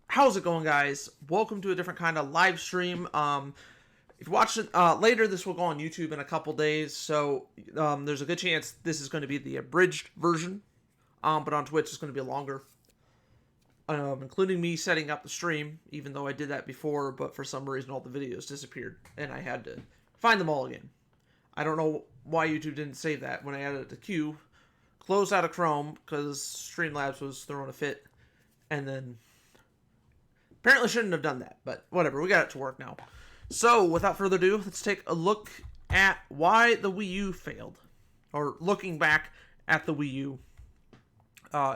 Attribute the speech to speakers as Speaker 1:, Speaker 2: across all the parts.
Speaker 1: How's it going, guys? Welcome to a different kind of live stream. If you watch it later, this will go on YouTube in a couple days, so there's a good chance this is going to be the abridged version, but on Twitch it's going to be longer, including me setting up the stream, even though I did that before, but for some reason all the videos disappeared, and I had to find them all again. I don't know why YouTube didn't save that when I added it to queue. Closed out of Chrome, because Streamlabs was throwing a fit, and then apparently shouldn't have done that, but whatever, we got it to work now. So, without further ado, let's take a look at why the Wii U failed. Or, looking back at the Wii U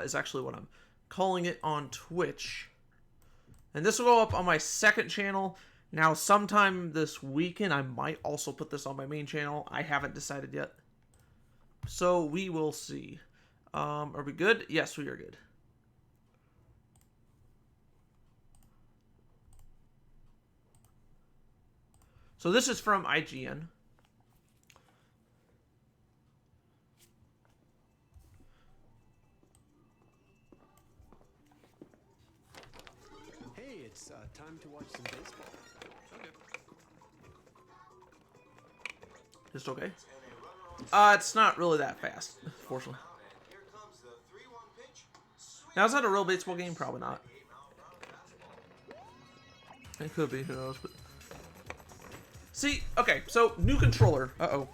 Speaker 1: is actually what I'm calling it on Twitch. And this will go up on my second channel. Now, sometime this weekend, I might also put this on my main channel. I haven't decided yet. So, we will see. Are we good? Yes, we are good. So this is from IGN.
Speaker 2: Hey, it's time to watch some baseball. Okay.
Speaker 1: Just okay? It's not really that fast, fortunately. Now, is that a real baseball game? Probably not. It could be, who knows, but... See, okay, so, new controller. Uh-oh.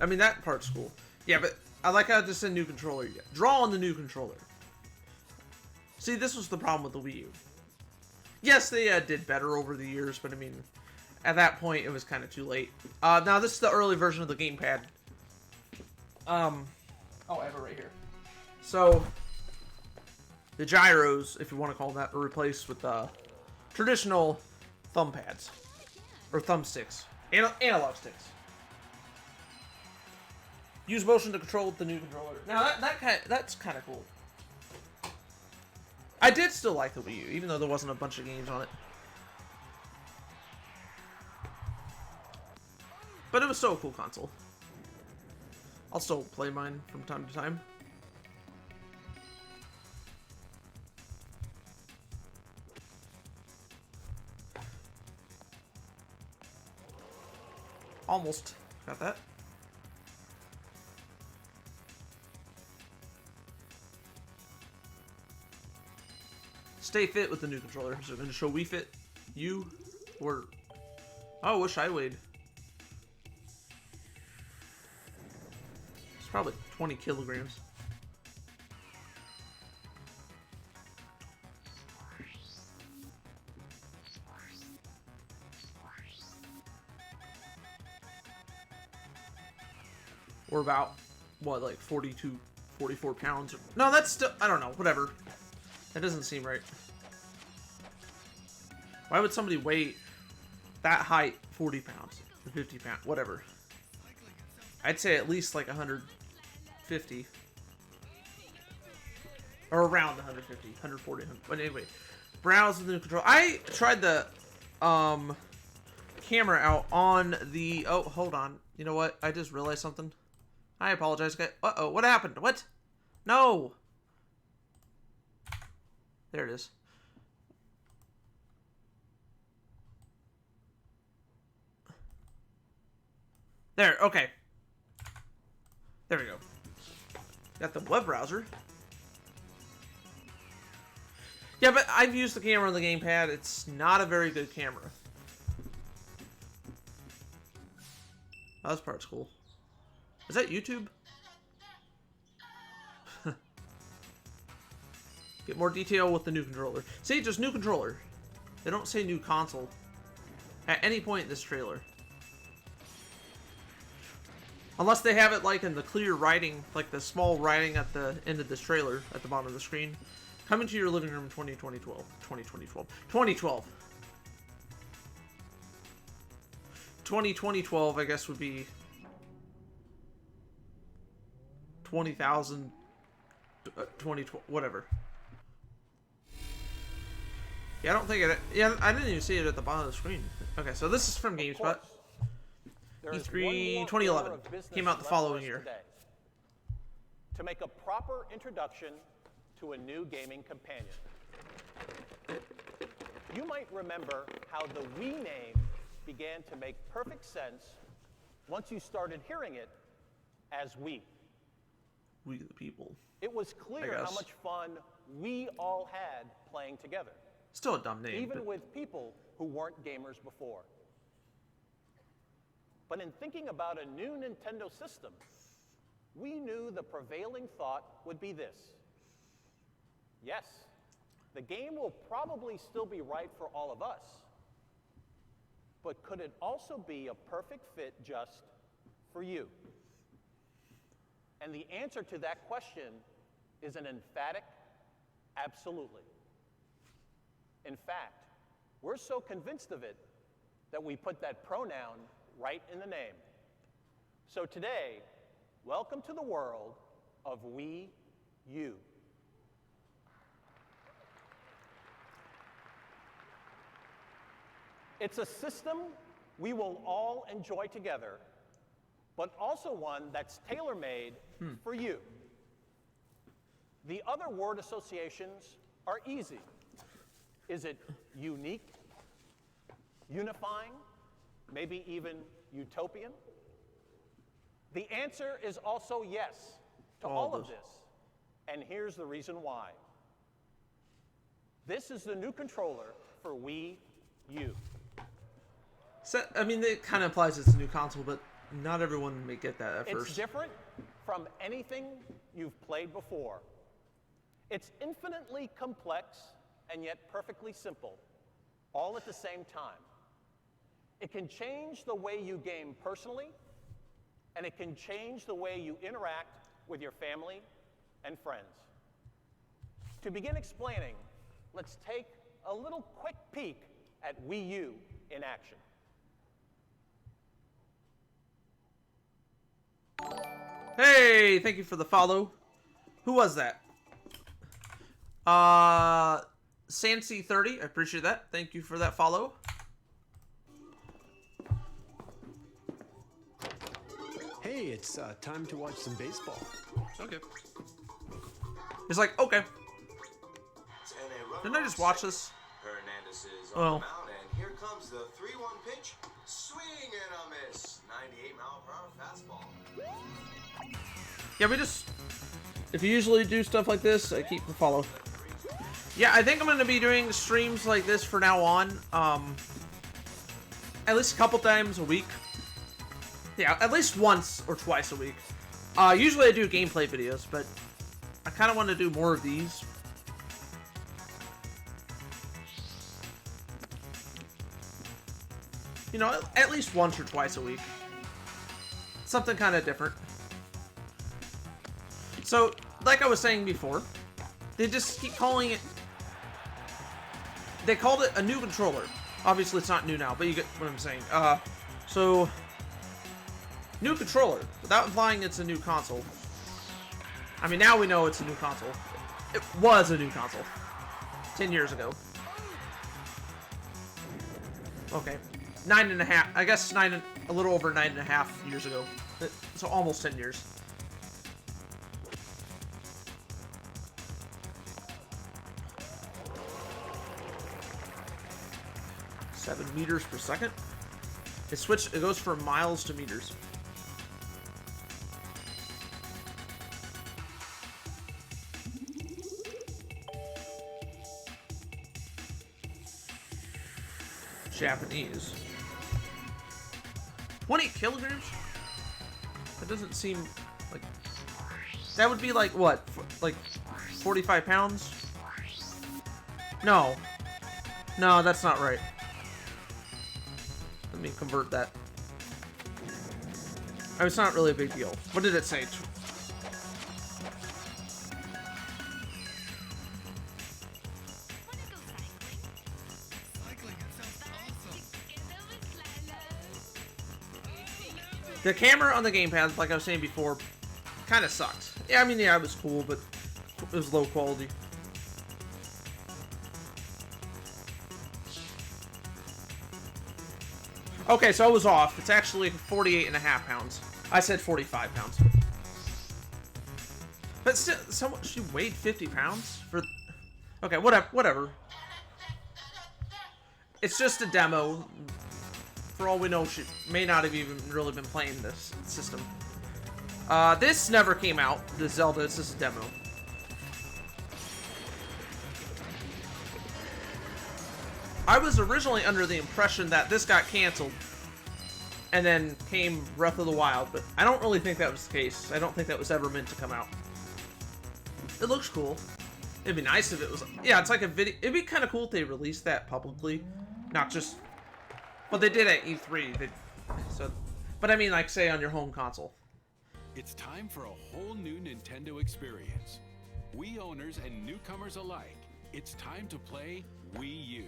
Speaker 1: I mean, that part's cool. Yeah, but I like how it just said new controller. Yeah. Draw on the new controller. See, this was the problem with the Wii U. Yes, they did better over the years, but I mean, at that point, it was kind of too late. Now, this is the early version of the gamepad. Oh, I have it right here. So, the gyros, if you want to call them that, are replaced with traditional thumb pads or thumbsticks, analog sticks. Use motion to control with the new controller. Now that's kind of cool. I did still like the Wii U, even though there wasn't a bunch of games on it. But it was still a cool console. I'll still play mine from time to time. Almost got that. Stay fit with the new controller. So I'm going to show Wii Fit. You were... Oh, I wish I weighed. It's probably 20 kilograms. Or about, what, like 42, 44 pounds? No, that's still, I don't know, whatever. That doesn't seem right. Why would somebody weigh that height 40 pounds? Or 50 pounds, whatever. I'd say at least like 150. Or around 150, 140, but anyway. Browse the new control. I tried the camera out on the, oh, hold on. You know what? I just realized something. I apologize, guys. Uh-oh, what happened? What? No! There it is. There, okay. There we go. Got the web browser. Yeah, but I've used the camera on the gamepad. It's not a very good camera. Oh, this part's cool. Is that YouTube? Get more detail with the new controller. See, just new controller. They don't say new console at any point in this trailer. Unless they have it like in the clear writing, like the small writing at the end of this trailer, at the bottom of the screen. Coming to your living room 2012. 2012, I guess, would be 20,000, 2012, whatever. Yeah, I don't think it... Yeah, I didn't even see it at the bottom of the screen. Okay, so this is from GameSpot. E3 2011. Came out the following year.
Speaker 3: To make a proper introduction to a new gaming companion. You might remember how the Wii name began to make perfect sense once you started hearing it as we.
Speaker 1: We the people.
Speaker 3: It was clear how much fun we all had playing together.
Speaker 1: Still a dumb name.
Speaker 3: Even with people who weren't gamers before. But in thinking about a new Nintendo system, we knew the prevailing thought would be this. Yes, the game will probably still be right for all of us, but could it also be a perfect fit just for you? And the answer to that question is an emphatic absolutely. In fact, we're so convinced of it that we put that pronoun right in the name. So today, welcome to the world of Wii U. It's a system we will all enjoy together, but also one that's tailor-made for you. The other word associations are easy. Is it unique, unifying, maybe even utopian? The answer is also yes to all of this. And here's the reason why. This is the new controller for Wii U.
Speaker 1: So, I mean, it kind of implies it's a new console, but not everyone may get that at first.
Speaker 3: It's different from anything you've played before. It's infinitely complex and yet perfectly simple, all at the same time. It can change the way you game personally, and it can change the way you interact with your family and friends. To begin explaining, let's take a little quick peek at Wii U in action.
Speaker 1: Hey, thank you for the follow. Who was that? Sancy30, I appreciate that. Thank you for that follow.
Speaker 2: Hey, it's time to watch some baseball.
Speaker 4: Okay.
Speaker 1: It's like, okay. Didn't I just watch this?
Speaker 5: Hernandez is on the mound, and here comes the 3-1 pitch. Swing and a miss. 98-mile-per-hour fastball.
Speaker 1: Yeah, we just... If you usually do stuff like this, I keep the follow. Yeah, I think I'm going to be doing streams like this for now on. At least a couple times a week. Yeah, at least once or twice a week. Usually I do gameplay videos, but I kind of want to do more of these. You know, at least once or twice a week. Something kind of different. So, like I was saying before, they just keep calling it... They called it a new controller. Obviously, it's not new now, but you get what I'm saying. So... New controller, without implying it's a new console. I mean, now we know it's a new console. It was a new console. 10 years ago. Okay. 9.5, I guess a little over 9.5 years ago. So almost 10 years. Seven meters per second. It goes from miles to meters. Japanese. 20 kilograms? That doesn't seem like... That would be like, what? Like 45 pounds? No. No, that's not right. Let me convert that. Oh, it's not really a big deal. What did it say? The camera on the gamepad, like I was saying before, kind of sucks. Yeah, I mean, yeah, it was cool, but it was low quality. Okay, so I was off. It's actually 48.5 pounds. I said 45 pounds. But still, she weighed 50 pounds for. Okay, whatever. It's just a demo. For all we know, she may not have even really been playing this system. This never came out. The Zelda. It's just a demo. I was originally under the impression that this got canceled, and then came Breath of the Wild, but I don't really think that was the case. I don't think that was ever meant to come out. It looks cool. It'd be nice if it was. Yeah, it's like a video. It'd be kind of cool if they released that publicly, not just. Well, they did at E3. But I mean, like, say on your home console.
Speaker 4: It's time for a whole new Nintendo experience. Wii owners and newcomers alike, it's time to play Wii U.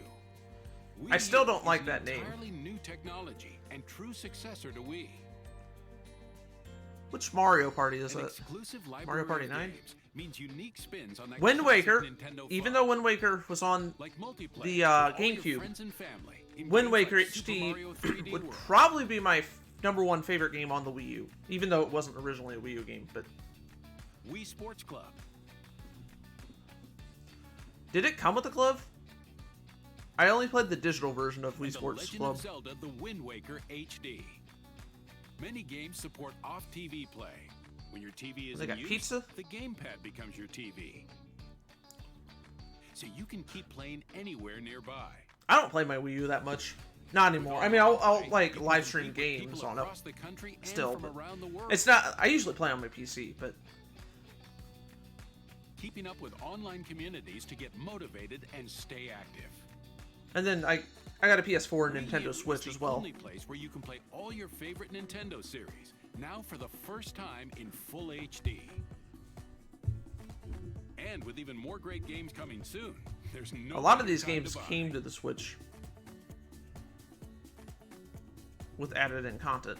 Speaker 1: I still don't like that name.
Speaker 4: Entirely new technology and true successor to Wii.
Speaker 1: Which Mario Party is it? Mario Party 9?
Speaker 4: Means unique spins on that
Speaker 1: Wind Waker,
Speaker 4: Nintendo
Speaker 1: even
Speaker 4: fun.
Speaker 1: though Wind Waker was on
Speaker 4: Like
Speaker 1: the GameCube, Wind Waker HD would probably be my #1 favorite game on the Wii U, even though it wasn't originally a Wii U game. But
Speaker 4: Wii Sports Club.
Speaker 1: Did it come with a glove? I only played the digital version of Wii
Speaker 4: And
Speaker 1: Sports
Speaker 4: the Legend
Speaker 1: Club.
Speaker 4: of Zelda: The Wind Waker HD. Many games support off-TV play. When your TV is
Speaker 1: They
Speaker 4: in
Speaker 1: got
Speaker 4: use,
Speaker 1: pizza?
Speaker 4: the gamepad becomes your TV. So you can keep playing anywhere nearby.
Speaker 1: I don't play my Wii U that much. Not anymore. I mean, I'll like
Speaker 4: You can
Speaker 1: live stream
Speaker 4: compete with
Speaker 1: games
Speaker 4: people
Speaker 1: on it.
Speaker 4: across the country and
Speaker 1: Still,
Speaker 4: from
Speaker 1: but
Speaker 4: around the world.
Speaker 1: it's not. I usually play on my PC, but
Speaker 4: Keeping up with online communities to get motivated and stay active.
Speaker 1: and then I got a PS4 and
Speaker 4: Wii U
Speaker 1: Nintendo
Speaker 4: is
Speaker 1: Switch
Speaker 4: the
Speaker 1: as well.
Speaker 4: only place where you can play all your favorite Nintendo series, now for the first time in full HD. And with even more great games coming soon, there's no
Speaker 1: A lot of
Speaker 4: better
Speaker 1: these
Speaker 4: time
Speaker 1: games
Speaker 4: to buy.
Speaker 1: came to the Switch with added-in content.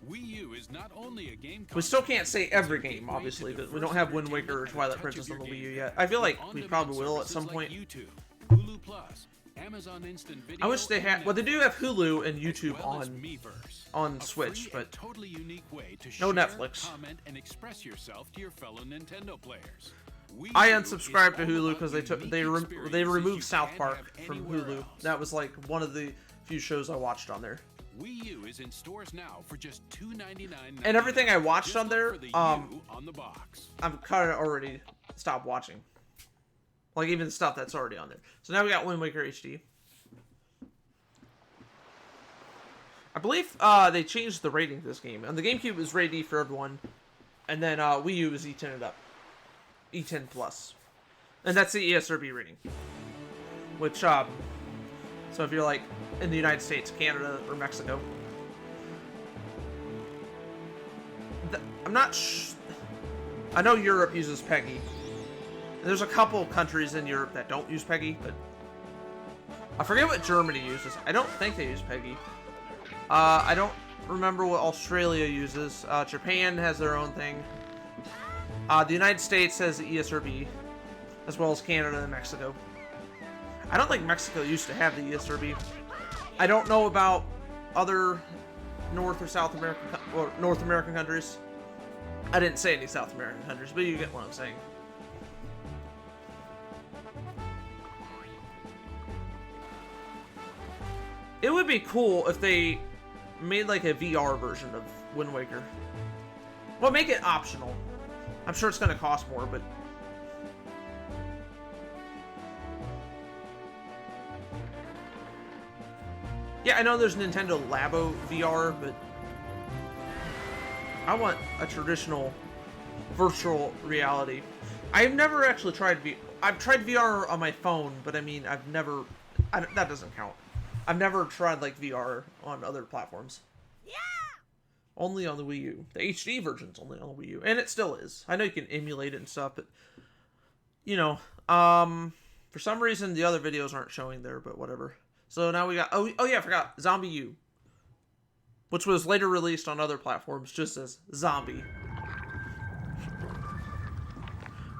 Speaker 4: Wii U is not only a game
Speaker 1: We still
Speaker 4: console,
Speaker 1: can't say
Speaker 4: it's a
Speaker 1: every
Speaker 4: gateway
Speaker 1: game,
Speaker 4: to
Speaker 1: obviously, but we
Speaker 4: diverse
Speaker 1: don't have Wind Waker or
Speaker 4: entertainment at
Speaker 1: Twilight
Speaker 4: the touch
Speaker 1: Princess
Speaker 4: of
Speaker 1: on the
Speaker 4: your
Speaker 1: Wii U
Speaker 4: game
Speaker 1: yet.
Speaker 4: pad.
Speaker 1: I feel like
Speaker 4: With
Speaker 1: we
Speaker 4: on-demand
Speaker 1: probably will at
Speaker 4: services
Speaker 1: some
Speaker 4: like
Speaker 1: point.
Speaker 4: YouTube, Hulu Plus, Amazon Instant Video,
Speaker 1: I wish they had.
Speaker 4: and
Speaker 1: Well, they do have Hulu and
Speaker 4: as
Speaker 1: YouTube
Speaker 4: well as
Speaker 1: on
Speaker 4: Miiverse,
Speaker 1: on
Speaker 4: a
Speaker 1: Switch,
Speaker 4: free
Speaker 1: but
Speaker 4: and totally unique way to
Speaker 1: no
Speaker 4: share,
Speaker 1: Netflix.
Speaker 4: comment, and express yourself to your fellow Nintendo players. Wii
Speaker 1: I
Speaker 4: U
Speaker 1: unsubscribed to
Speaker 4: is all
Speaker 1: Hulu
Speaker 4: about
Speaker 1: because they
Speaker 4: unique
Speaker 1: they
Speaker 4: experiences you
Speaker 1: removed South
Speaker 4: can't
Speaker 1: Park
Speaker 4: have
Speaker 1: from
Speaker 4: anywhere
Speaker 1: Hulu.
Speaker 4: else.
Speaker 1: That was like one of the few shows I watched on there.
Speaker 4: Wii U is in stores now for just $299.
Speaker 1: And everything I watched
Speaker 4: Just
Speaker 1: on there,
Speaker 4: look for the U on the box.
Speaker 1: I'm kind of already stopped watching. Like even the stuff that's already on there. So now we got Wind Waker HD. I believe they changed the rating to this game. And the GameCube was rated E for everyone. And then Wii U was E10 and up. E10 plus. And that's the ESRB rating. Which, so if you're like in the United States, Canada, or Mexico. I'm not I know Europe uses PEGI. There's a couple countries in Europe that don't use PEGI, but I forget what Germany uses. I don't think they use PEGI. I don't remember what Australia uses. Japan has their own thing. The United States has the ESRB, as well as Canada and Mexico. I don't think Mexico used to have the ESRB. I don't know about other North American countries. I didn't say any South American countries, but you get what I'm saying. It would be cool if they made like a VR version of Wind Waker. Well, make it optional. I'm sure it's going to cost more, but... Yeah, I know there's Nintendo Labo VR, but... I want a traditional virtual reality. I've never actually tried I've tried VR on my phone, but I mean, I've never... that doesn't count. I've never tried like VR on other platforms. Yeah. Only on the Wii U. The HD version's only on the Wii U, and it still is. I know you can emulate it and stuff, but you know, for some reason the other videos aren't showing there, but whatever. So now we got oh yeah, I forgot Zombie U, which was later released on other platforms just as Zombie.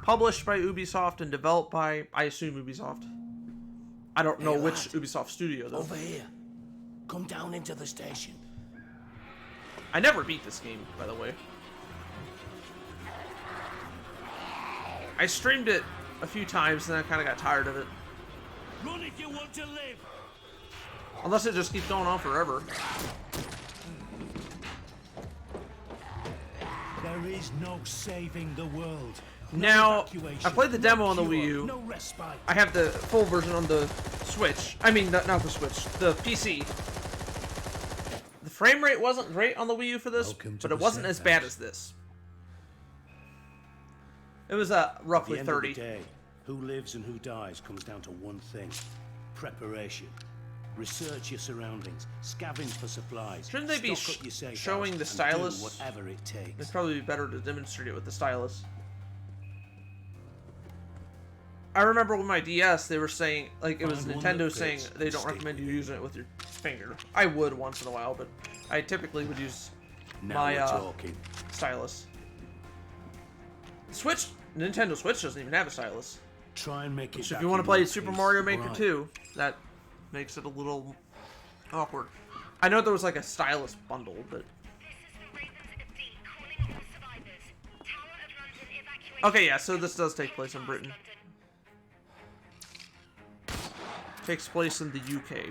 Speaker 1: Published by Ubisoft and developed by, I assume, Ubisoft. I don't know which Ubisoft studio though.
Speaker 6: Over here. Come down into the station.
Speaker 1: I never beat this game, by the way. I streamed it a few times and I kind of got tired of it.
Speaker 6: Run if you want to live.
Speaker 1: Unless it just keeps going on forever.
Speaker 6: There is no saving the world.
Speaker 1: Now,
Speaker 6: Evacuation,
Speaker 1: I played the demo
Speaker 6: no
Speaker 1: on the
Speaker 6: cure,
Speaker 1: Wii U.
Speaker 6: No respite.
Speaker 1: I have the full version on the Switch. I mean, not the Switch, the PC. The frame rate wasn't great on the Wii U for this, but it wasn't as bad as this. It was roughly
Speaker 6: At the end
Speaker 1: 30.
Speaker 6: of the day, who lives and who dies comes down to one thing: preparation. Research your surroundings, scavenge for supplies.
Speaker 1: Shouldn't they be
Speaker 6: stock up your safe
Speaker 1: showing
Speaker 6: house,
Speaker 1: the
Speaker 6: and
Speaker 1: stylus?
Speaker 6: do whatever it takes.
Speaker 1: It'd probably be better to demonstrate it with the stylus. I remember with my DS, they were saying, like, it was
Speaker 6: Find one
Speaker 1: Nintendo
Speaker 6: that
Speaker 1: saying
Speaker 6: fits,
Speaker 1: they don't
Speaker 6: stick
Speaker 1: recommend you
Speaker 6: with it.
Speaker 1: using it with your finger. I would once in a while, but I typically would use
Speaker 6: Now
Speaker 1: my
Speaker 6: we're talking.
Speaker 1: stylus. Switch, Nintendo Switch doesn't even have a stylus.
Speaker 6: Try and make it.
Speaker 1: So if
Speaker 6: back
Speaker 1: you want to
Speaker 6: in
Speaker 1: play
Speaker 6: one
Speaker 1: Super
Speaker 6: piece.
Speaker 1: Mario Maker
Speaker 6: Right.
Speaker 1: 2, that makes it a little awkward. I know there was like a stylus bundle, but... Okay, yeah, so this does take place in Britain. Takes place in the UK.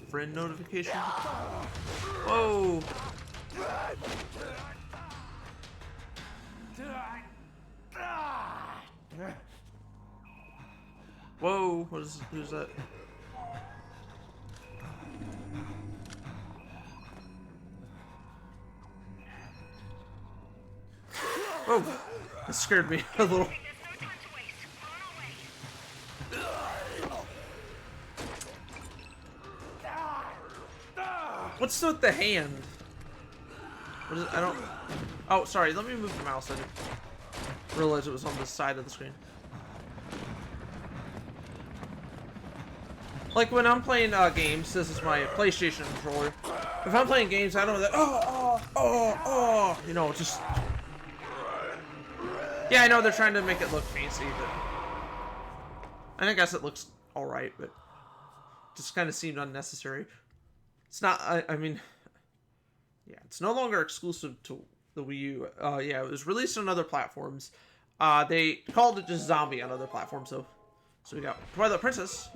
Speaker 1: Friend notification. Whoa! Whoa! Who's that? Whoa! That scared me a little. What's with the hand? What is it? I don't... Oh, sorry. Let me move the mouse. I didn't realize it was on the side of the screen. Like when I'm playing games, this is my PlayStation controller. If I'm playing games, I don't know that. You know, just... Yeah, I know they're trying to make it look fancy, but... I guess it looks alright, but... Just kind of seemed unnecessary. It's not, I mean, yeah, it's no longer exclusive to the Wii U. Yeah, it was released on other platforms. They called it just Zombie on other platforms, though. So we got Twilight Princess.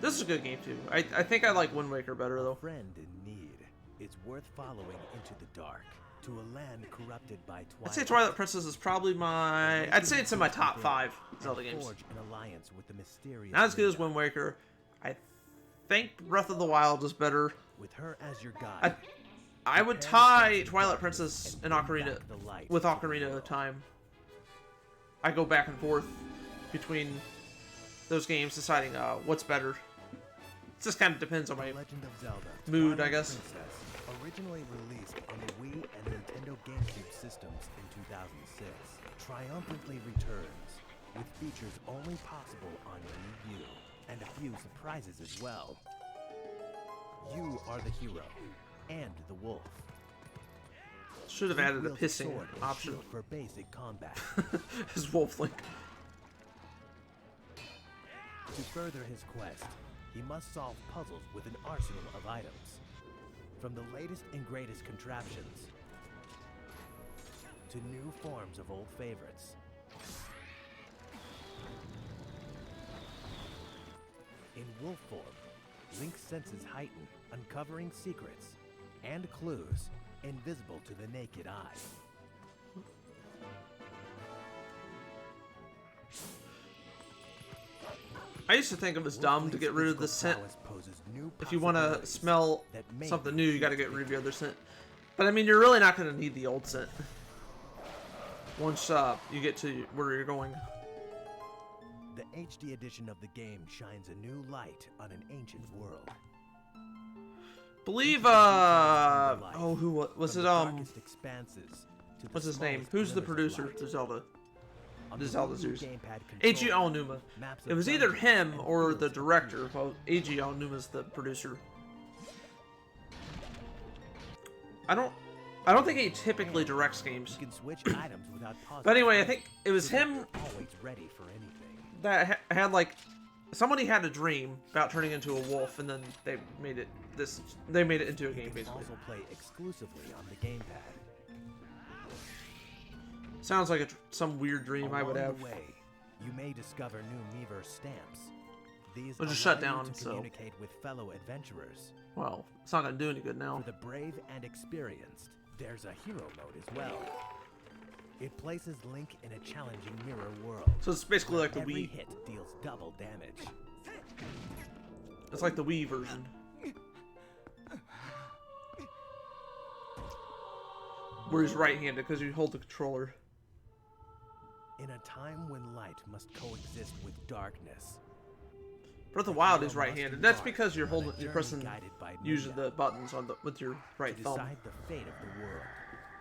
Speaker 1: This is a good game, too. I think I like Wind Waker better, though.
Speaker 7: Friend in need. It's worth following into the dark to a land corrupted by twilight.
Speaker 1: I'd say Twilight Princess is probably my... I'd say it's in my top 5 Zelda games.
Speaker 7: Forge an alliance with the mysterious
Speaker 1: Not as good as
Speaker 7: Luna.
Speaker 1: Wind Waker. I think Breath of the Wild is better.
Speaker 7: With her as your guide.
Speaker 1: I would tie Twilight Princess and Ocarina with Ocarina of Time. I go back and forth between those games, deciding what's better. It just kind of depends on my
Speaker 7: Legend of Zelda,
Speaker 1: mood,
Speaker 7: Twilight
Speaker 1: I guess.
Speaker 7: Princess, originally released on the Wii and Nintendo GameCube systems in 2006, triumphantly returns with features only possible on Wii U and a few surprises as well. You are the hero and the wolf.
Speaker 1: Should have added a
Speaker 7: Wields
Speaker 1: pissing
Speaker 7: sword and
Speaker 1: option.
Speaker 7: shield for basic combat.
Speaker 1: His Wolf Link.
Speaker 7: To further his quest, he must solve puzzles with an arsenal of items. From the latest and greatest contraptions to new forms of old favorites. In wolf form, Link's senses heighten, uncovering secrets and clues invisible to the naked eye.
Speaker 1: I used to think it was dumb to get rid of the scent. If you want to smell something new, you got to get rid of the other scent. But I mean, you're really not going to need the old scent once you get to where you're going.
Speaker 7: The HD edition of the game shines a new light on an ancient world.
Speaker 1: Believe oh, who was it? What's his name? Who's the producer to Zelda? The Zelda series. Eiji Aonuma. It was either him or the director. Well, Eiji Aonuma's the producer. I don't I don't think he typically directs games.
Speaker 7: You can switch items without pausing.
Speaker 1: But anyway, I think it was
Speaker 7: so that
Speaker 1: him
Speaker 7: you're always ready for anything.
Speaker 1: that had like somebody had a dream about turning into a wolf, and then they made it into a
Speaker 7: You
Speaker 1: game
Speaker 7: can
Speaker 1: basically.
Speaker 7: also play exclusively on the gamepad.
Speaker 1: Sounds like some weird dream I would
Speaker 7: Along
Speaker 1: have.
Speaker 7: the way, you may discover new Miiverse stamps. These
Speaker 1: We'll just
Speaker 7: allow
Speaker 1: shut down,
Speaker 7: you to
Speaker 1: so-
Speaker 7: communicate with fellow adventurers.
Speaker 1: Well, it's not gonna do any good now.
Speaker 7: For the brave and experienced, there's a hero mode as well. It places Link in a challenging mirror world.
Speaker 1: So it's basically like the
Speaker 7: Every
Speaker 1: Wii.
Speaker 7: hit deals double damage.
Speaker 1: It's like the Wii version. Where he's right-handed because you hold the controller.
Speaker 7: In a time when light must coexist with darkness,
Speaker 1: Breath of the Wild is right-handed. That's because you're pressing,
Speaker 7: guided by
Speaker 1: using
Speaker 7: Mia
Speaker 1: the buttons with your right
Speaker 7: to
Speaker 1: thumb.
Speaker 7: decide the fate of the world.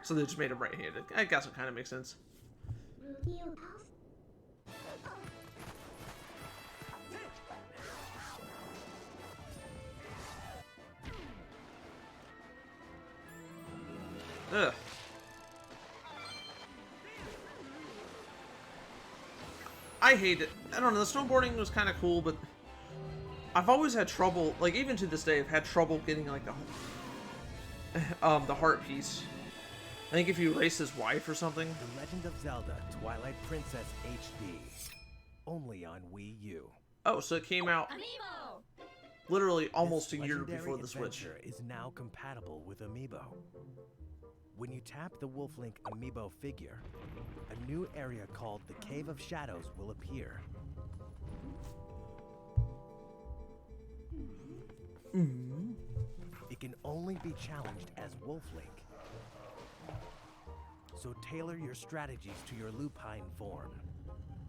Speaker 1: So they just made him right-handed. I guess it kind of makes sense. Ugh. I hate it. I don't know, the snowboarding was kind of cool, but I've always had trouble, like even to this day, I've had trouble getting like the heart piece. I think if you race his wife or something.
Speaker 7: The Legend of Zelda Twilight Princess HD. Only on Wii U.
Speaker 1: Oh, so it came out literally almost a
Speaker 7: This
Speaker 1: year
Speaker 7: legendary
Speaker 1: before the Switch.
Speaker 7: adventure is now compatible with Amiibo. When you tap the Wolf-Link Amiibo figure, a new area called the Cave of Shadows will appear. It can only be challenged as Wolf-Link. So tailor your strategies to your lupine form,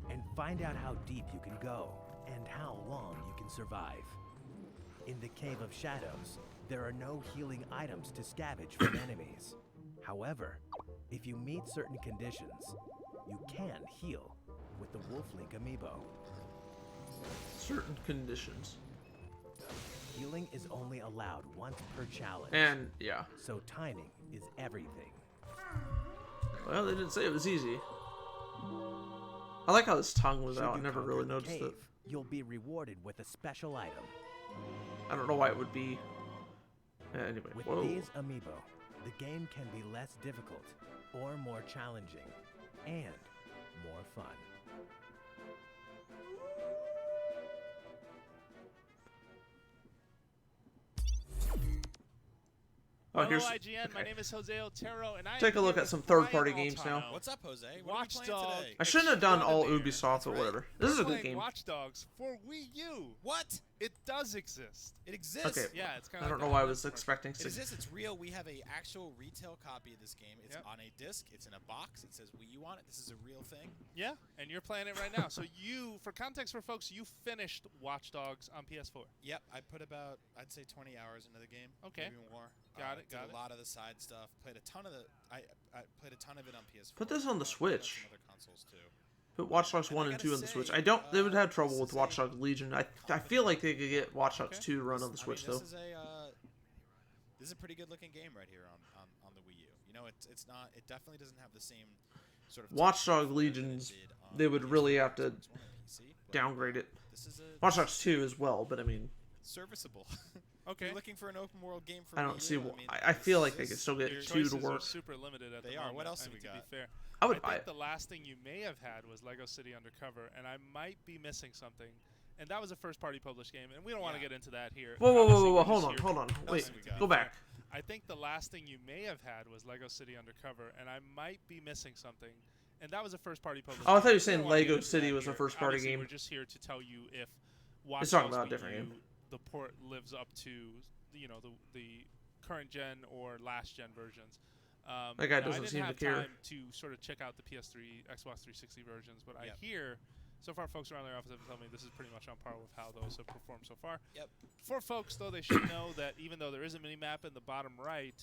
Speaker 7: and find out how deep you can go, and how long you can survive. In the Cave of Shadows, there are no healing items to scavenge from enemies. However, if you meet certain conditions, you can heal with the Wolf-Link Amiibo.
Speaker 1: Certain conditions.
Speaker 7: Healing is only allowed once per challenge,
Speaker 1: And, yeah.
Speaker 7: so timing is everything.
Speaker 1: Well, they didn't say it was easy. I like how his tongue was
Speaker 7: Should
Speaker 1: out. I
Speaker 7: you
Speaker 1: never
Speaker 7: conquer
Speaker 1: really
Speaker 7: the
Speaker 1: noticed it.
Speaker 7: cave, you'll be rewarded with a special item.
Speaker 1: I don't know why it would be. Anyway,
Speaker 7: With
Speaker 1: whoa.
Speaker 7: these amiibo, the game can be less difficult, or more challenging, and more fun.
Speaker 1: Oh,
Speaker 8: Hello,
Speaker 1: here's.
Speaker 8: IGN. My
Speaker 1: okay.
Speaker 8: name is Jose Otero, and I
Speaker 1: Take a
Speaker 8: am
Speaker 1: look
Speaker 8: here
Speaker 1: at some
Speaker 8: with
Speaker 1: third-party
Speaker 8: Brian
Speaker 1: games now.
Speaker 8: Altano.
Speaker 9: What's up, Jose? What
Speaker 8: Watch
Speaker 9: are you playing
Speaker 8: Dogs.
Speaker 9: today?
Speaker 1: I shouldn't have done all
Speaker 8: Extraordinaire.
Speaker 1: Ubisoft or
Speaker 9: right.
Speaker 1: whatever. This is a good
Speaker 8: Playing
Speaker 1: game.
Speaker 8: Watch Dogs for Wii U.
Speaker 9: What?
Speaker 8: It does exist.
Speaker 9: It exists.
Speaker 1: Okay.
Speaker 8: Yeah, it's kind
Speaker 1: I
Speaker 8: of.
Speaker 1: don't know why I was expecting
Speaker 9: It
Speaker 1: to.
Speaker 9: exists. It's real. We have a actual retail copy of this game. It's
Speaker 8: Yep.
Speaker 9: on a disc. It's in a box. It says Wii U on it. This is a real thing.
Speaker 8: Yeah, and you're playing it right now. So you, for context for folks, you finished Watch Dogs on PS4.
Speaker 9: Yep. I put about, I'd say, 20 hours into the game.
Speaker 8: Okay.
Speaker 9: Maybe more.
Speaker 8: Got it,
Speaker 9: Did
Speaker 8: got it.
Speaker 9: a lot of the side stuff. Played a ton of the. I played a ton of it on PS4.
Speaker 1: Put this on the
Speaker 9: Played
Speaker 1: Switch.
Speaker 9: some other consoles too.
Speaker 1: Put Watch Dogs
Speaker 9: And
Speaker 1: 1
Speaker 9: I
Speaker 1: and
Speaker 9: gotta
Speaker 1: 2 on the
Speaker 9: say,
Speaker 1: Switch. I don't. They would have trouble
Speaker 9: this
Speaker 1: with
Speaker 9: is
Speaker 1: Watch
Speaker 9: a
Speaker 1: Dogs Legion. I feel like they could get Watch Dogs 2 run on the Switch
Speaker 9: I mean,
Speaker 1: though.
Speaker 9: this is a pretty good looking game right here on the Wii U. You know, it's not. It definitely doesn't have the same sort of.
Speaker 1: Watch
Speaker 9: technical
Speaker 1: Dogs
Speaker 9: flair that it
Speaker 1: Legions,
Speaker 9: did on
Speaker 1: they would
Speaker 9: PS4
Speaker 1: really
Speaker 9: and
Speaker 1: have to
Speaker 9: Xbox One and PC, but
Speaker 1: downgrade it.
Speaker 9: This is a
Speaker 1: Watch Dogs 2 as well, but I mean,
Speaker 9: serviceable.
Speaker 8: Okay.
Speaker 9: If you're looking for an open world game for
Speaker 1: I
Speaker 9: Wii
Speaker 1: don't
Speaker 9: U,
Speaker 1: see.
Speaker 9: I mean,
Speaker 1: I feel like they
Speaker 9: this
Speaker 1: could
Speaker 9: is-
Speaker 1: still get
Speaker 8: Your
Speaker 1: 2 to
Speaker 8: choices are
Speaker 1: work.
Speaker 8: super limited at
Speaker 9: They
Speaker 8: the
Speaker 9: are.
Speaker 8: moment.
Speaker 9: What else
Speaker 8: I
Speaker 9: do
Speaker 8: mean,
Speaker 9: we
Speaker 8: to be
Speaker 9: got?
Speaker 8: fair.
Speaker 1: I would
Speaker 8: I
Speaker 1: buy
Speaker 8: think
Speaker 1: it.
Speaker 8: the last thing you may have had was Lego City Undercover, and I might be missing something. And that was a first-party published game, and we don't want to
Speaker 9: Yeah.
Speaker 8: get into that here.
Speaker 1: Whoa, whoa,
Speaker 8: Obviously,
Speaker 1: whoa, whoa!
Speaker 8: we're
Speaker 1: Hold
Speaker 8: just
Speaker 1: on,
Speaker 8: here
Speaker 1: hold on.
Speaker 9: else
Speaker 1: Wait,
Speaker 9: have we got?
Speaker 1: go back.
Speaker 8: I think the last thing you may have had was Lego City Undercover, and I might be missing something. And that was a first-party published
Speaker 1: Oh, I thought you were
Speaker 8: game.
Speaker 1: saying
Speaker 8: We don't wanna get
Speaker 1: Lego
Speaker 8: into
Speaker 1: City
Speaker 8: that
Speaker 1: was a
Speaker 8: here.
Speaker 1: first-party
Speaker 8: Obviously,
Speaker 1: game.
Speaker 8: We're just here to tell you if Watch
Speaker 1: It's talking
Speaker 8: Dogs
Speaker 1: about a
Speaker 8: Wii
Speaker 1: different
Speaker 8: U,
Speaker 1: game.
Speaker 8: the port lives up to, you know, the current gen or last gen versions.
Speaker 1: That guy
Speaker 8: now,
Speaker 1: doesn't seem to
Speaker 8: I didn't
Speaker 1: care.
Speaker 8: have time to sort of check out the PS3, Xbox 360 versions, but I
Speaker 9: Yep.
Speaker 8: hear so far folks around the office have told me this is pretty much on par with how those have performed so far.
Speaker 9: Yep.
Speaker 8: For folks, though, they should know that even though there is a mini map in the bottom right,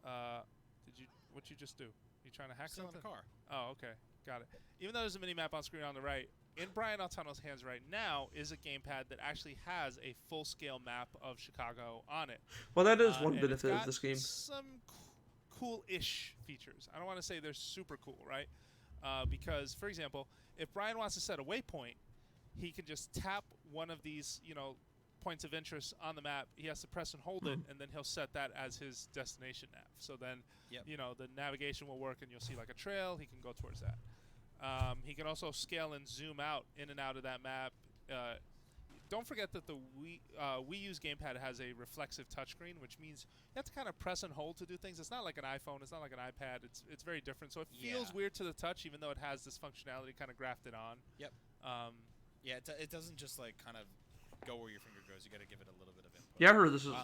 Speaker 8: what'd you just do? You trying to hack
Speaker 9: Still in
Speaker 8: something?
Speaker 9: the car.
Speaker 8: Oh, okay, got it. Even though there's a mini map on screen on the right, in Brian Altano's hands right now is a gamepad that actually has a full-scale map of Chicago on it.
Speaker 1: Well, that is one
Speaker 8: And
Speaker 1: benefit
Speaker 8: it's
Speaker 1: of
Speaker 8: got
Speaker 1: this game.
Speaker 8: Some cool-ish features. I don't want to say they're super cool, right? Because, for example, if Brian wants to set a waypoint, he can just tap one of these, points of interest on the map. He has to press and hold it, and then he'll set that as his destination nav. So then, the navigation will work, and you'll see like a trail. He can go towards that. He can also scale and zoom out in and out of that map. Don't forget that the Wii U's gamepad has a reflexive touchscreen, which means you have to kind of press and hold to do things. It's not like an iPhone. It's not like an iPad. It's very different. So it feels weird to the touch, even though it has this functionality kind of grafted on.
Speaker 9: Yep. It doesn't just like kind of go where your finger goes. You got to give it a little bit of input.
Speaker 1: Yeah, I heard this is.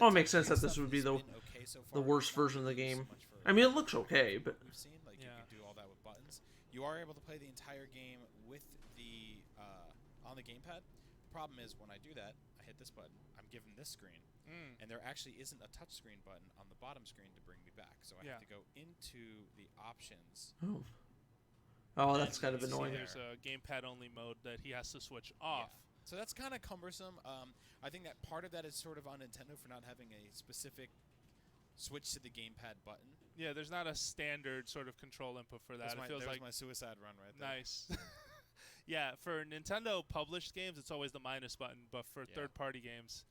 Speaker 1: Well, it makes sense that this would be the worst version of the game. I mean, it looks okay, but
Speaker 9: we've seen like you can do all that with buttons. You are able to play the entire game with the on the gamepad. The problem is when I do that, I hit this button. I'm given this screen, and there actually isn't a touch screen button on the bottom screen to bring me back. So I have to go into the options.
Speaker 1: Oh, that's kind of annoying.
Speaker 8: There's a gamepad-only mode that he has to switch off.
Speaker 9: Yeah. So that's kind of cumbersome. I think that part of that is sort of on Nintendo for not having a specific switch to the gamepad button.
Speaker 8: Yeah, there's not a standard sort of control input for that.
Speaker 9: It
Speaker 8: feels like
Speaker 9: my suicide run right there.
Speaker 8: Nice. Yeah, for Nintendo published games, it's always the minus button, but for third-party games,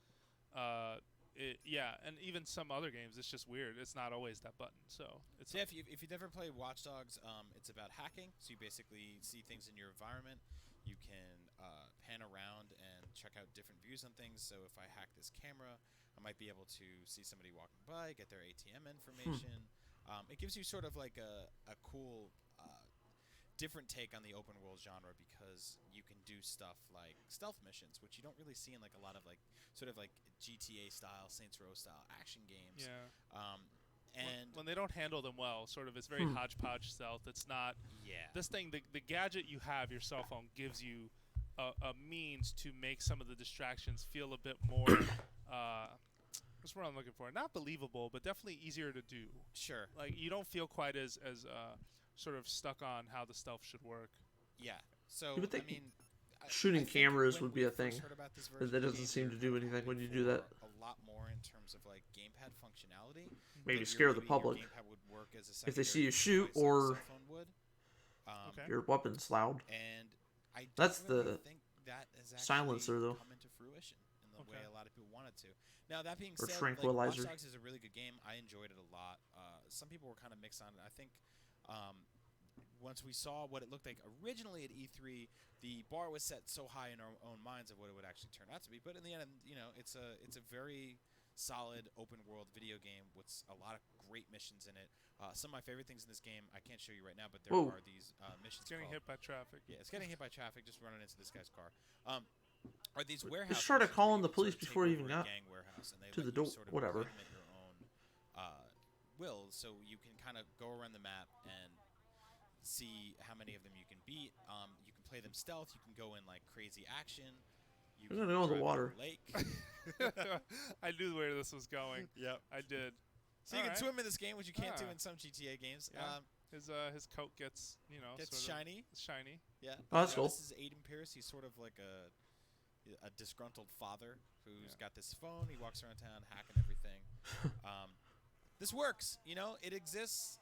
Speaker 8: and even some other games, it's just weird. It's not always that button. So it's
Speaker 9: if you never played Watch Dogs, it's about hacking. So you basically see things in your environment. You can pan around and check out different views on things. So if I hack this camera, I might be able to see somebody walking by, get their ATM information. It gives you sort of like a cool different take on the open world genre because you can do stuff like stealth missions, which you don't really see in like a lot of like sort of like GTA style, Saints Row style action games.
Speaker 8: Yeah.
Speaker 9: And
Speaker 8: when they don't handle them well, sort of, it's very hodgepodge stealth. It's not. Yeah. This thing, the gadget you have, your cell phone, gives you a means to make some of the distractions feel a bit more. What's what I'm looking for? Not believable, but definitely easier to do.
Speaker 9: Sure.
Speaker 8: Like you don't feel quite as sort of stuck on how the stealth should work.
Speaker 9: Yeah. So
Speaker 1: I
Speaker 9: mean,
Speaker 1: shooting cameras would be a thing.
Speaker 9: That
Speaker 1: doesn't seem to do anything when you do that.
Speaker 9: A lot more in terms of like gamepad functionality.
Speaker 1: Maybe scare the public. If they see you shoot or your weapon's loud.
Speaker 9: And I
Speaker 1: that's
Speaker 9: really
Speaker 1: the
Speaker 9: think that has
Speaker 1: silencer though.
Speaker 9: Come into fruition in the way a lot of people want it to. Now that being
Speaker 1: or
Speaker 9: said,
Speaker 1: tranquilizer.
Speaker 9: Watch Dogs is a really good game. I enjoyed it a lot. Some people were kind of mixed on it. I think once we saw what it looked like originally at E3, the bar was set so high in our own minds of what it would actually turn out to be. But in the end, it's a very solid open world video game with a lot of great missions in it. Some of my favorite things in this game I can't show you right now, but there are these missions.
Speaker 8: It's getting hit by traffic.
Speaker 9: Yeah, it's getting hit by traffic. Just running into this guy's car. Are these warehouses?
Speaker 1: Just started calling the police before he even got to the door.
Speaker 9: Sort of
Speaker 1: whatever.
Speaker 9: Your own will, so you can kind of go around the map and see how many of them you can beat. You can play them stealth. You can go in like crazy action.
Speaker 1: You're gonna go in the water.
Speaker 9: Lake.
Speaker 8: I knew where this was going.
Speaker 9: Yep,
Speaker 8: I did.
Speaker 9: So you can swim in this game, which you can't do in some GTA games.
Speaker 8: Yeah. His coat gets
Speaker 9: gets
Speaker 8: sort
Speaker 9: shiny.
Speaker 8: Of shiny.
Speaker 9: Yeah.
Speaker 1: Oh, that's cool.
Speaker 9: This is Aiden Pierce. He's sort of like a disgruntled father who's got this phone. He walks around town hacking everything. This works. It exists.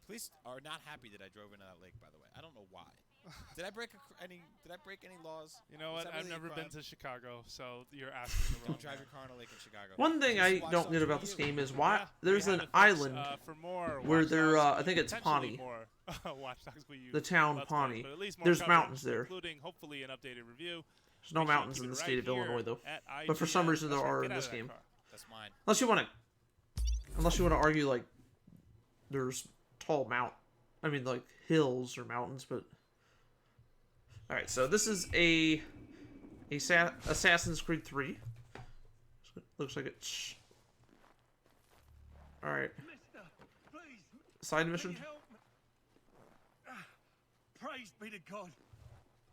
Speaker 9: Police are not happy that I drove into that lake. By the way, I don't know why. Did I break any laws?
Speaker 8: You know what? I've never been to Chicago, so you're asking the wrong.
Speaker 9: Don't drive your car on a lake in Chicago.
Speaker 1: One thing I don't get about this game is why there's an island where they're I think it's Pawnee. The town Pawnee. There's mountains there.
Speaker 8: Including hopefully an updated review.
Speaker 1: There's no mountains in the state of Illinois though, but for some reason there are in this game.
Speaker 9: That's mine.
Speaker 1: Unless you want to argue like there's tall like hills or mountains, but. All right, so this is a Assassin's Creed 3. So looks like it's all right.
Speaker 6: Mister, please,
Speaker 1: side mission.
Speaker 6: Praise be to God.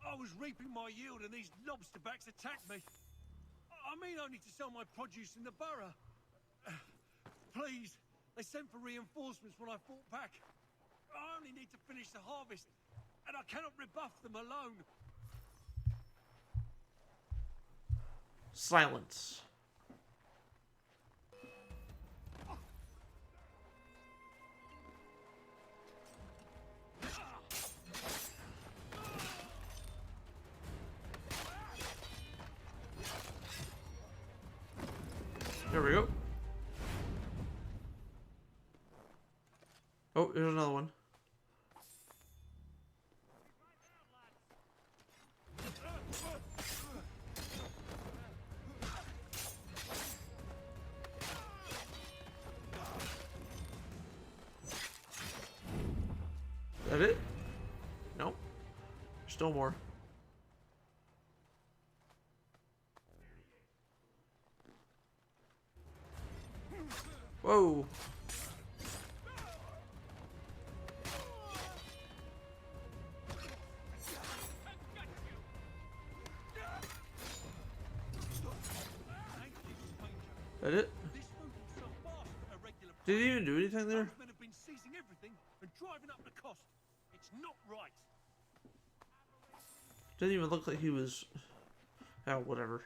Speaker 6: I was reaping my yield and these lobsterbacks attacked me. I mean only to sell my produce in the borough. Please, they sent for reinforcements when I fought back. I only need to finish the harvest. And I cannot rebuff them alone.
Speaker 1: Silence. There we go. Oh, there's another one. Is that it? Nope. Still more. Whoa. That it? Did he even do anything there?
Speaker 6: Have been seizing everything and driving up the cost. It's not right.
Speaker 1: Didn't even look like he was. Oh, whatever.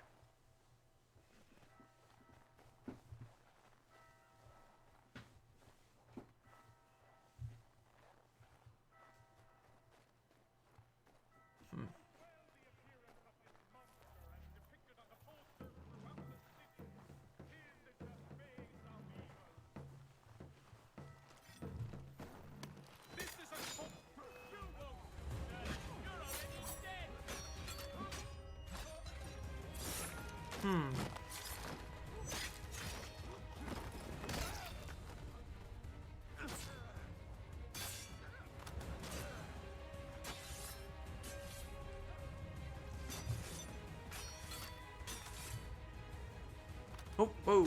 Speaker 1: Oh, whoa.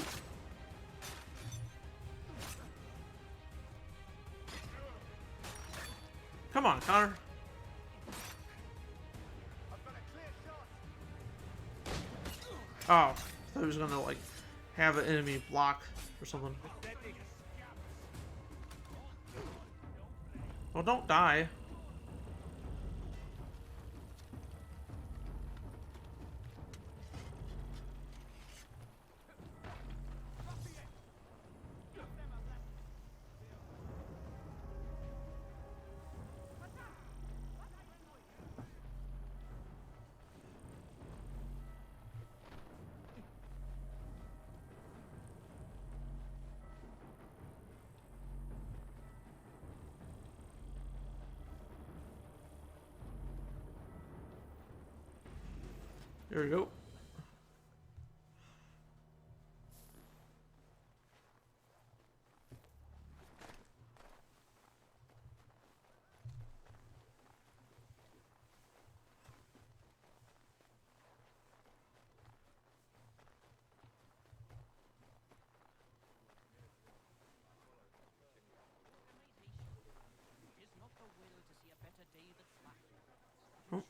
Speaker 1: Come on, Connor. Oh, I thought he was gonna like have an enemy block or something. Well, don't die. There we go. Oh.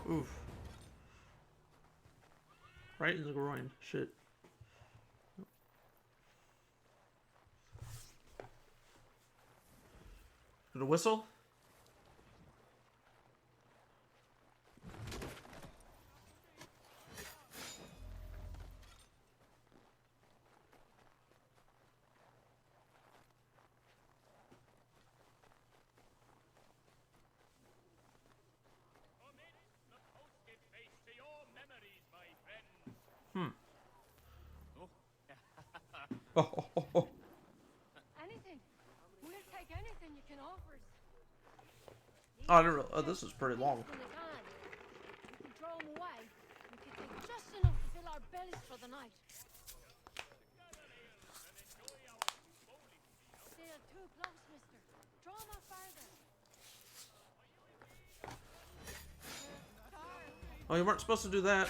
Speaker 1: Oof. Right in the groin. Shit. Gonna whistle? Oh.
Speaker 10: Anything. We'll take anything you can offer us.
Speaker 1: I don't know. Oh, this is pretty long.
Speaker 10: We can throw them away. We can take just enough to fill our bellies for the night. They are too close, mister. Draw them out farther.
Speaker 1: Oh, you weren't supposed to do that.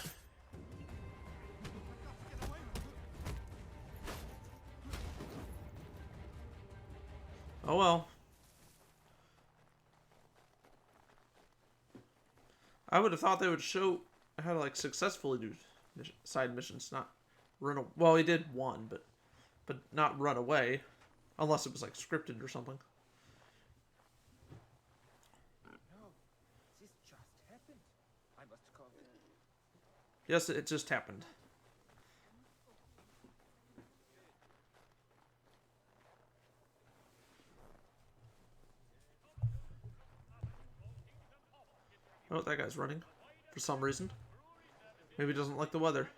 Speaker 1: Oh well. I would have thought they would show I had to like successfully do side missions, not run. Well, he did one, but not run away, unless it was like scripted or something.
Speaker 11: No, this just happened. I must call.
Speaker 1: Yes, it just happened. Oh, that guy's running for some reason. Maybe he doesn't like the weather.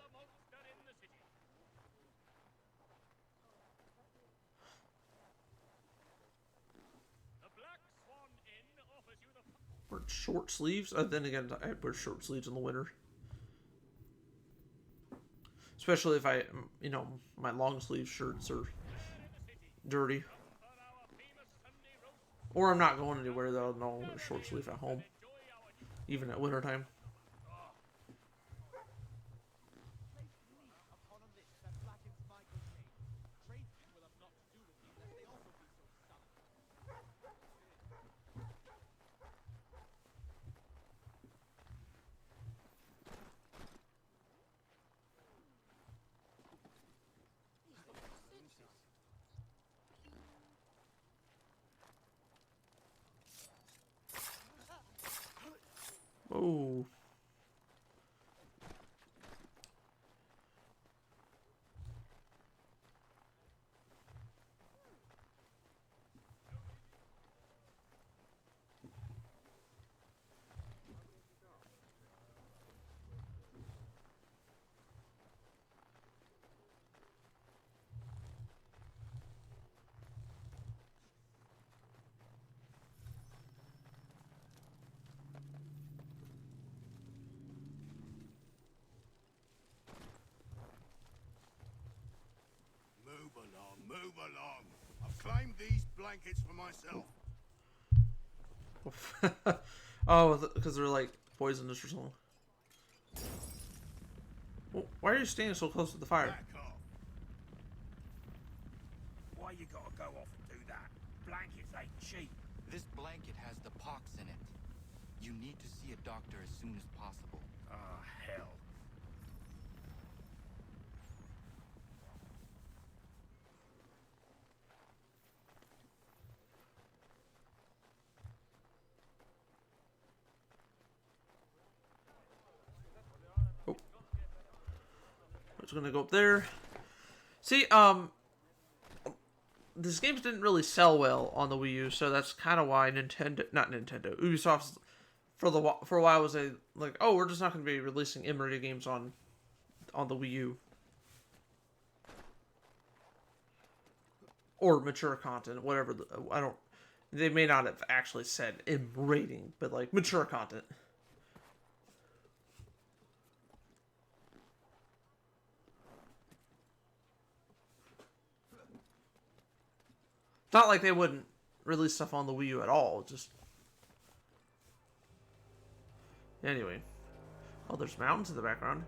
Speaker 1: Wear short sleeves. Then again, I wear short sleeves in the winter. Especially if my long sleeve shirts are dirty. Or I'm not going anywhere though. No, short sleeve at home. Even at winter time. Oh.
Speaker 6: Move along. I've claimed these blankets for myself.
Speaker 1: Oh, because they're like poisonous or something. Well, why are you standing so close to the fire?
Speaker 6: Why you gotta go off and do that? Blankets ain't cheap.
Speaker 11: This blanket has the pox in it. You need to see a doctor as soon as possible.
Speaker 6: Ah, hell.
Speaker 1: Oh. I'm just gonna go up there. See, these games didn't really sell well on the Wii U, so that's kind of why Ubisoft for a while was like, oh, we're just not going to be releasing M-rated games on the Wii U or mature content, whatever. They may not have actually said M rating, but like mature content. Not like they wouldn't release stuff on the Wii U at all. Just anyway. Oh, there's mountains in the background.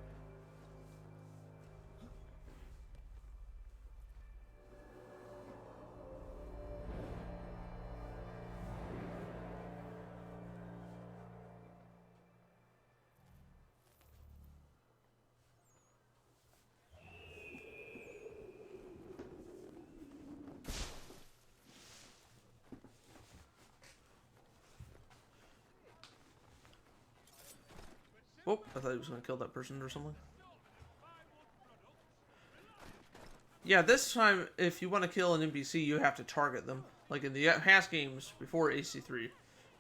Speaker 1: Oh, I thought he was going to kill that person or something. Yeah, this time, if you want to kill an NPC, you have to target them. Like in the past games, before AC3,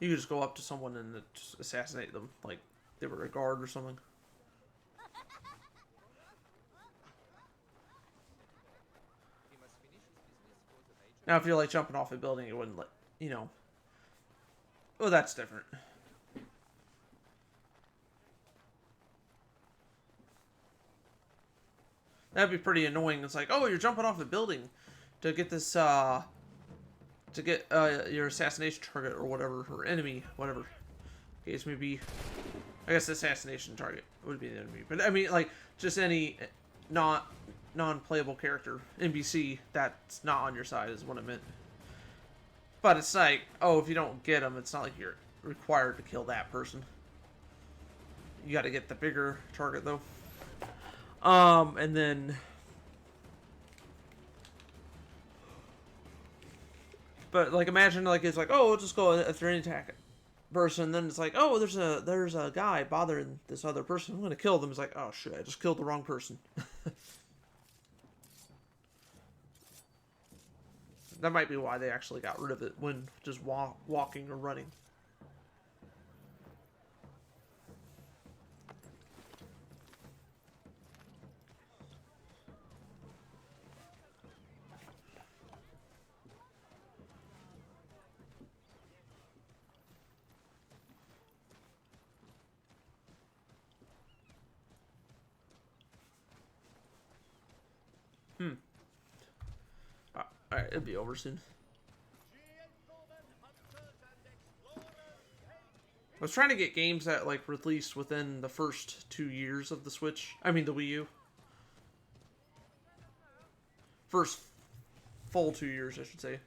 Speaker 1: you could just go up to someone and just assassinate them. Like they were a guard or something. Now, if you're like jumping off a building, it wouldn't let, Oh, that's different. That'd be pretty annoying. It's like, oh, you're jumping off a building to get this, to get your assassination target or whatever, or enemy, whatever. Case may be. I guess the assassination target would be the enemy, but I mean, like, just any non-playable character, NPC, that's not on your side is what I meant. But it's like, oh, if you don't get them, it's not like you're required to kill that person. you got to get the bigger target though. And then, but like imagine like it's like, oh, we'll just go after any attack person. Then it's like, oh, there's a guy bothering this other person. I'm gonna kill them. It's like, oh shit, I just killed the wrong person. That might be why they actually got rid of it when just walking or running. Alright, it'll be over soon. I was trying to get games that like released within the first 2 years of the Switch. I mean the Wii U. First full 2 years, I should say.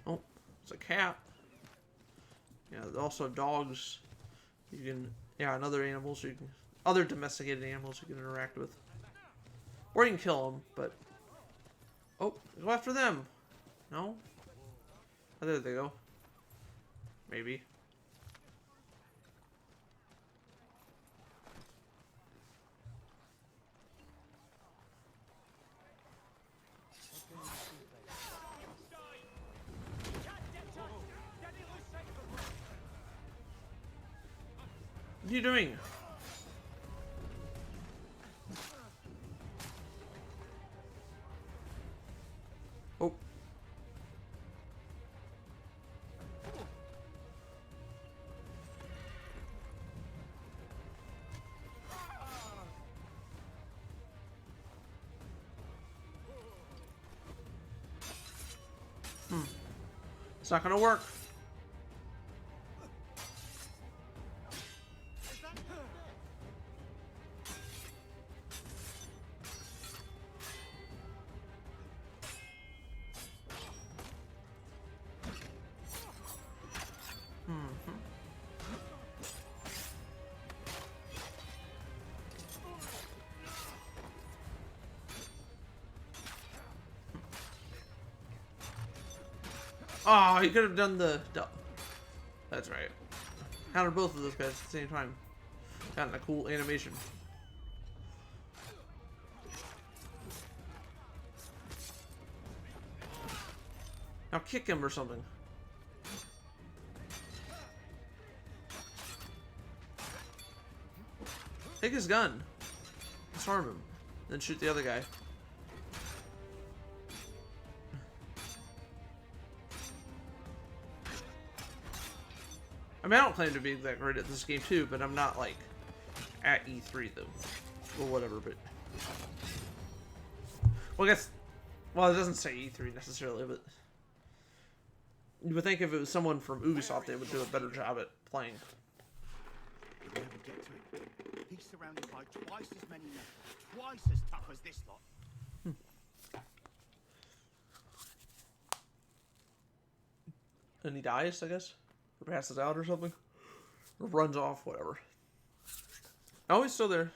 Speaker 1: Oh, it's a cat. Yeah, also dogs. You can, yeah, and other animals you can, other domesticated animals you can interact with. Or you can kill them, but... Oh, go after them. No? Oh, there they go. Maybe. What are you doing? Oh. It's not gonna work. Oh, you could have done the... That's right. Countered both of those guys at the same time. Got a cool animation. Now kick him or something. Take his gun. Disarm him. Then shoot the other guy. I mean, I don't claim to be that great at this game too, but I'm not like at E3 though, or whatever. But well, I guess, well, it doesn't say E3 necessarily, but you would think if it was someone from Ubisoft, they would do a better job at playing.
Speaker 12: We'll never get to it. He's surrounded by twice as many men, twice as tough as this lot.
Speaker 1: And he dies, I guess. Or passes out or something. Or runs off, whatever. Oh, he's still there.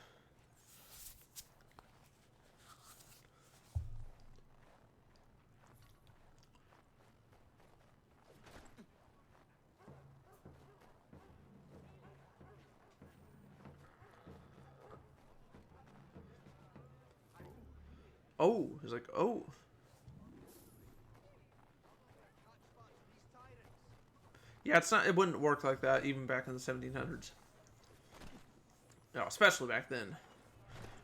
Speaker 1: Oh, he's like, oh. Yeah, it's not. It wouldn't work like that even back in the 1700s. No, especially back then,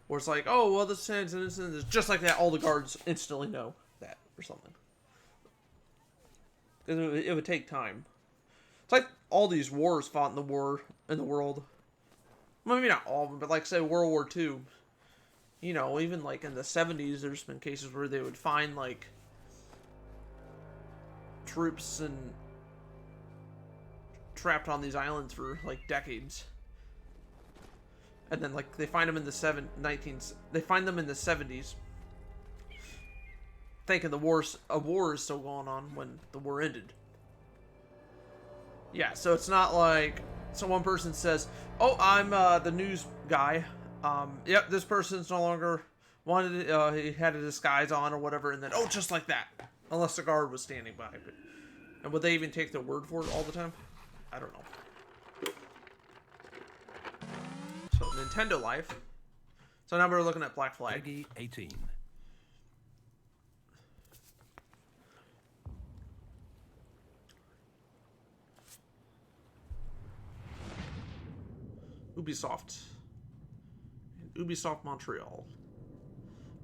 Speaker 1: where it's like, oh, well, this incident is just like that. All the guards instantly know that or something. Because it would take time. It's like all these wars fought in the world. Well, maybe not all of them, but like say World War II. You know, even like in the 70s, there's been cases where they would find like troops and trapped on these islands for like decades. And then like they find them in the they find them in the 70s. Thinking a war is still going on when the war ended. Yeah, so it's not like so one person says, "Oh, I'm the news guy. Yep, this person's no longer wanted. He had a disguise on or whatever," and then just like that, unless the guard was standing by. And would they even take their word for it all the time? I don't know. So Nintendo Life. So now we're looking at Black Flag.
Speaker 7: Peggy 18.
Speaker 1: Ubisoft. Ubisoft Montreal.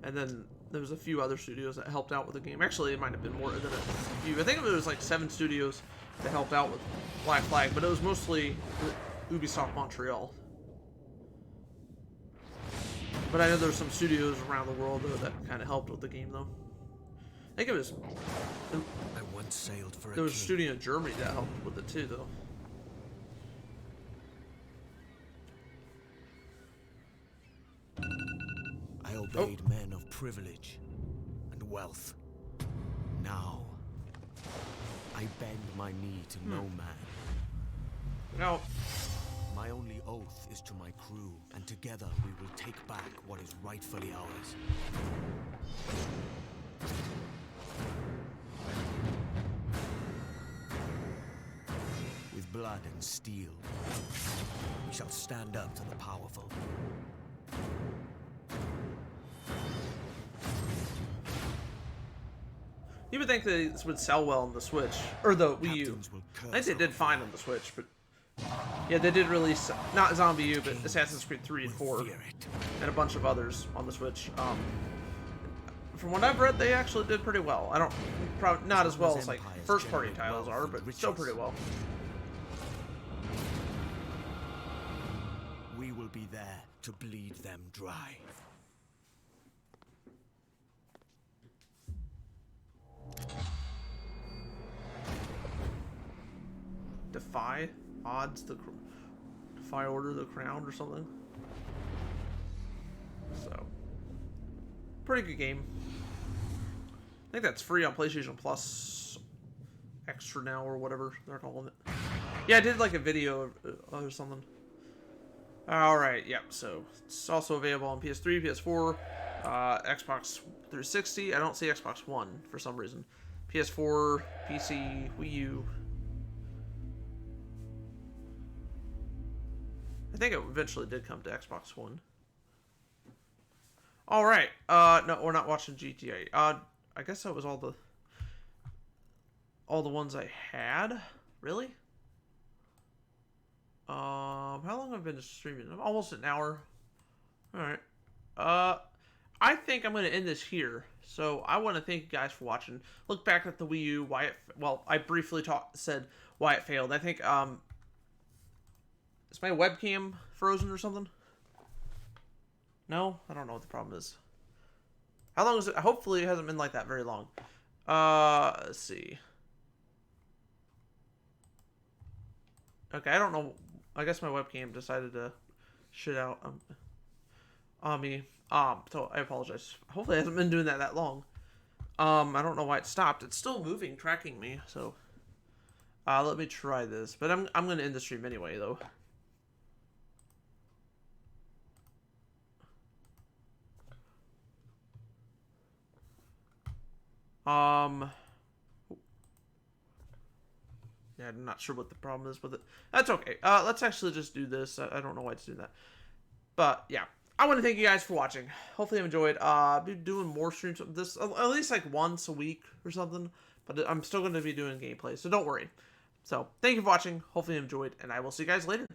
Speaker 1: And then there was a few other studios that helped out with the game. Actually, it might have been more than a few. I think it was like 7 studios that helped out with Black Flag, but it was mostly Ubisoft Montreal. But I know there's some studios around the world though that kind of helped with the game though. I think it was.
Speaker 7: I once sailed for
Speaker 1: there was a studio in Germany that helped with it too though.
Speaker 7: I obeyed men of privilege and wealth. Now, I bend my knee to no man.
Speaker 1: No.
Speaker 7: My only oath is to my crew, and together we will take back what is rightfully ours. With blood and steel, we shall stand up to the powerful.
Speaker 1: You would think this would sell well on the Switch, or the Wii U. I think they did fine on the Switch, but yeah, they did release not Zombie U, but Assassin's Creed 3 and 4, and a bunch of others on the Switch. From what I've read, they actually did pretty well. I don't, probably not as well as like first-party titles are, but still pretty well.
Speaker 7: We will be there to bleed them dry.
Speaker 1: Defy odds Defy order the crown or something. So pretty good game. I think that's free on PlayStation Plus Extra now or whatever they're calling it. Yeah, I did like a video or something. Alright, yep, so it's also available on PS3, PS4, Xbox 360. I don't see Xbox One for some reason. PS4, PC, Wii U. I think it eventually did come to Xbox One. Alright, no, we're not watching GTA. I guess that was all the ones I had? Really? How long have I been streaming? Almost an hour. Alright. I think I'm going to end this here. So I want to thank you guys for watching. Look back at the Wii U, why it, well, I briefly said why it failed. I think, is my webcam frozen or something? No? I don't know what the problem is. How long is it? Hopefully it hasn't been like that very long. Let's see. Okay, I don't know. I guess my webcam decided to shit out on me. So I apologize. Hopefully it hasn't been doing that long. I don't know why it stopped. It's still moving, tracking me, so let me try this. But I'm gonna end the stream anyway though. Yeah, I'm not sure what the problem is with it. That's okay. Let's actually just do this. I don't know why it's doing that. But, yeah. I want to thank you guys for watching. Hopefully you enjoyed. I'll be doing more streams of this, at least like once a week or something. But I'm still going to be doing gameplay, so don't worry. So, thank you for watching. Hopefully you enjoyed, and I will see you guys later.